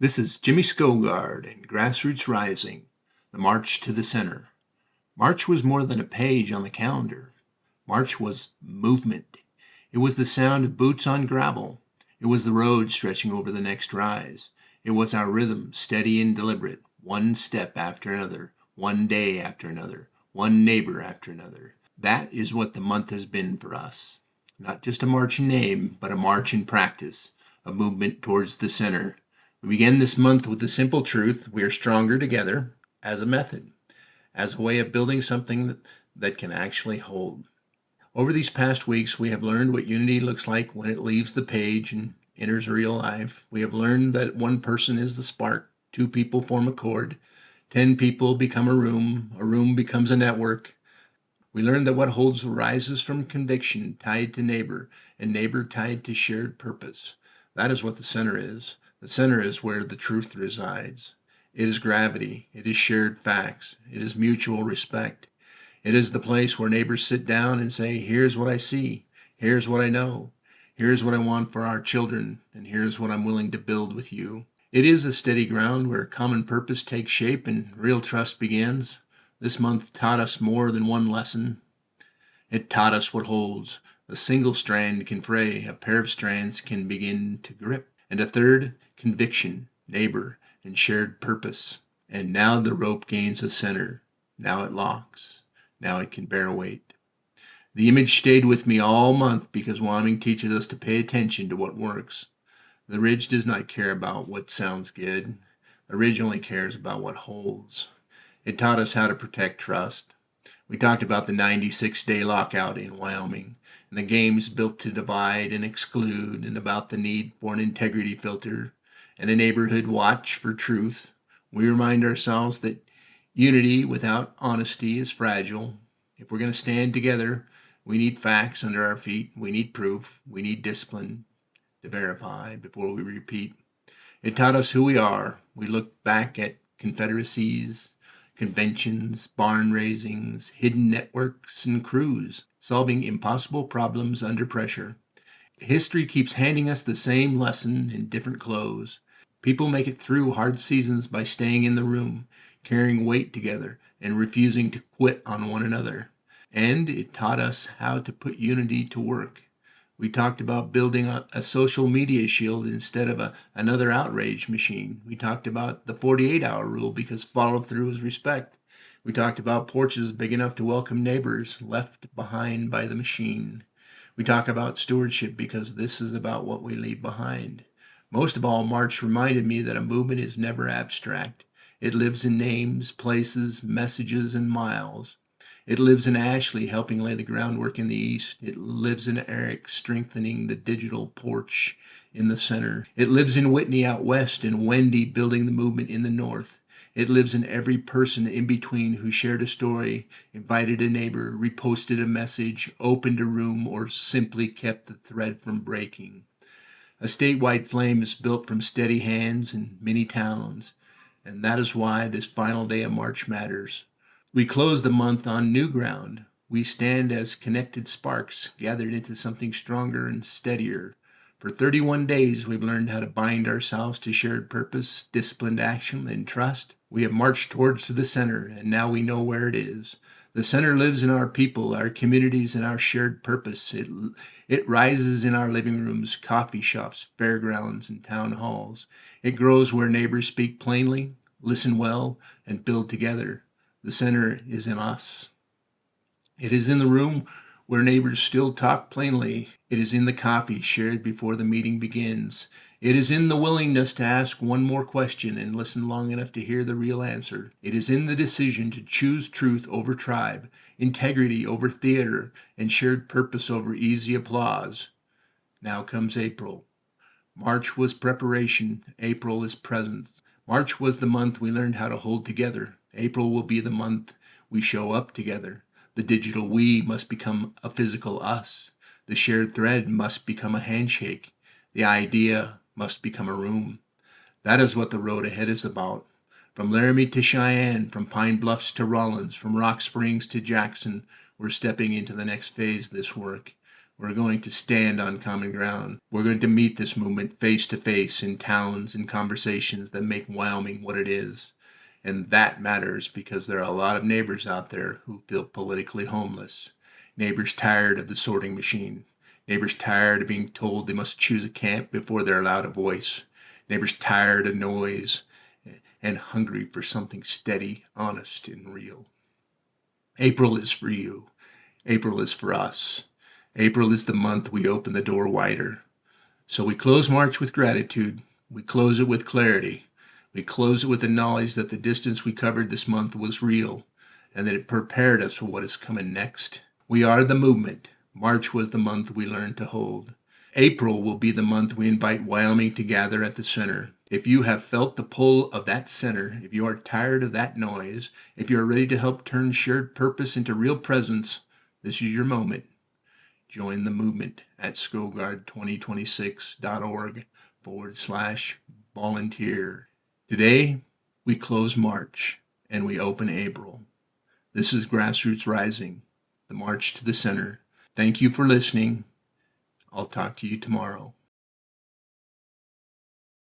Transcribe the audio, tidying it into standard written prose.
This is Jimmy Skogard and Grassroots Rising, the March to the Center. March was more than a page on the calendar. March was movement. It was the sound of boots on gravel. It was the road stretching over the next rise. It was our rhythm, steady and deliberate, one step after another, one day after another, one neighbor after another. That is what the month has been for us. Not just a march in name, but a march in practice, a movement towards the center. We begin this month with the simple truth: we are stronger together, as a method, as a way of building something that can actually hold. Over these past weeks, we have learned what unity looks like when it leaves the page and enters real life. We have learned that one person is the spark, 2 people form a chord, 10 people become a room becomes a network. We learned that what holds rises from conviction tied to neighbor, and neighbor tied to shared purpose. That is what the center is. The center is where the truth resides. It is gravity. It is shared facts. It is mutual respect. It is the place where neighbors sit down and say, here's what I see. Here's what I know. Here's what I want for our children. And here's what I'm willing to build with you. It is a steady ground where common purpose takes shape and real trust begins. This month taught us more than one lesson. It taught us what holds. A single strand can fray. A pair of strands can begin to grip. And a third, conviction, neighbor, and shared purpose. And now the rope gains a center. Now it locks. Now it can bear weight. The image stayed with me all month because Wyoming teaches us to pay attention to what works. The ridge does not care about what sounds good. The ridge only cares about what holds. It taught us how to protect trust. We talked about the 96-day lockout in Wyoming, and the games built to divide and exclude, and about the need for an integrity filter and a neighborhood watch for truth. We remind ourselves that unity without honesty is fragile. If we're going to stand together, we need facts under our feet. We need proof. We need discipline to verify before we repeat. It taught us who we are. We look back at confederacies, conventions, barn raisings, hidden networks, and crews, solving impossible problems under pressure. History keeps handing us the same lesson in different clothes. People make it through hard seasons by staying in the room, carrying weight together, and refusing to quit on one another. And it taught us how to put unity to work. We talked about building a social media shield instead of another outrage machine. We talked about the 48-hour rule because follow-through is respect. We talked about porches big enough to welcome neighbors left behind by the machine. We talk about stewardship because this is about what we leave behind. Most of all, March reminded me that a movement is never abstract. It lives in names, places, messages, and miles. It lives in Ashley helping lay the groundwork in the east. It lives in Eric strengthening the digital porch in the center. It lives in Whitney out west and Wendy building the movement in the north. It lives in every person in between who shared a story, invited a neighbor, reposted a message, opened a room, or simply kept the thread from breaking. A statewide flame is built from steady hands in many towns, and that is why this final day of March matters. We close the month on new ground. We stand as connected sparks gathered into something stronger and steadier. For 31 days, we've learned how to bind ourselves to shared purpose, disciplined action, and trust. We have marched towards the center, and now we know where it is. The center lives in our people, our communities, and our shared purpose. It rises in our living rooms, coffee shops, fairgrounds, and town halls. It grows where neighbors speak plainly, listen well, and build together. The center is in us. It is in the room where neighbors still talk plainly. It is in the coffee shared before the meeting begins. It is in the willingness to ask one more question and listen long enough to hear the real answer. It is in the decision to choose truth over tribe, integrity over theater, and shared purpose over easy applause. Now comes April. March was preparation. April is presence. March was the month we learned how to hold together. April will be the month we show up together. The digital we must become a physical us. The shared thread must become a handshake. The idea must become a room. That is what the road ahead is about. From Laramie to Cheyenne, from Pine Bluffs to Rollins, from Rock Springs to Jackson, we're stepping into the next phase of this work. We're going to stand on common ground. We're going to meet this movement face to face in towns and conversations that make Wyoming what it is. And that matters because there are a lot of neighbors out there who feel politically homeless. Neighbors tired of the sorting machine. Neighbors tired of being told they must choose a camp before they're allowed a voice. Neighbors tired of noise and hungry for something steady, honest, and real. April is for you. April is for us. April is the month we open the door wider. So we close March with gratitude. We close it with clarity. We close it with the knowledge that the distance we covered this month was real and that it prepared us for what is coming next. We are the movement. March was the month we learned to hold. April will be the month we invite Wyoming to gather at the center. If you have felt the pull of that center, if you are tired of that noise, if you are ready to help turn shared purpose into real presence, this is your moment. Join the movement at skogard2026.org/volunteer. Today, we close March and we open April. This is Grassroots Rising, the march to the center. Thank you for listening. I'll talk to you tomorrow.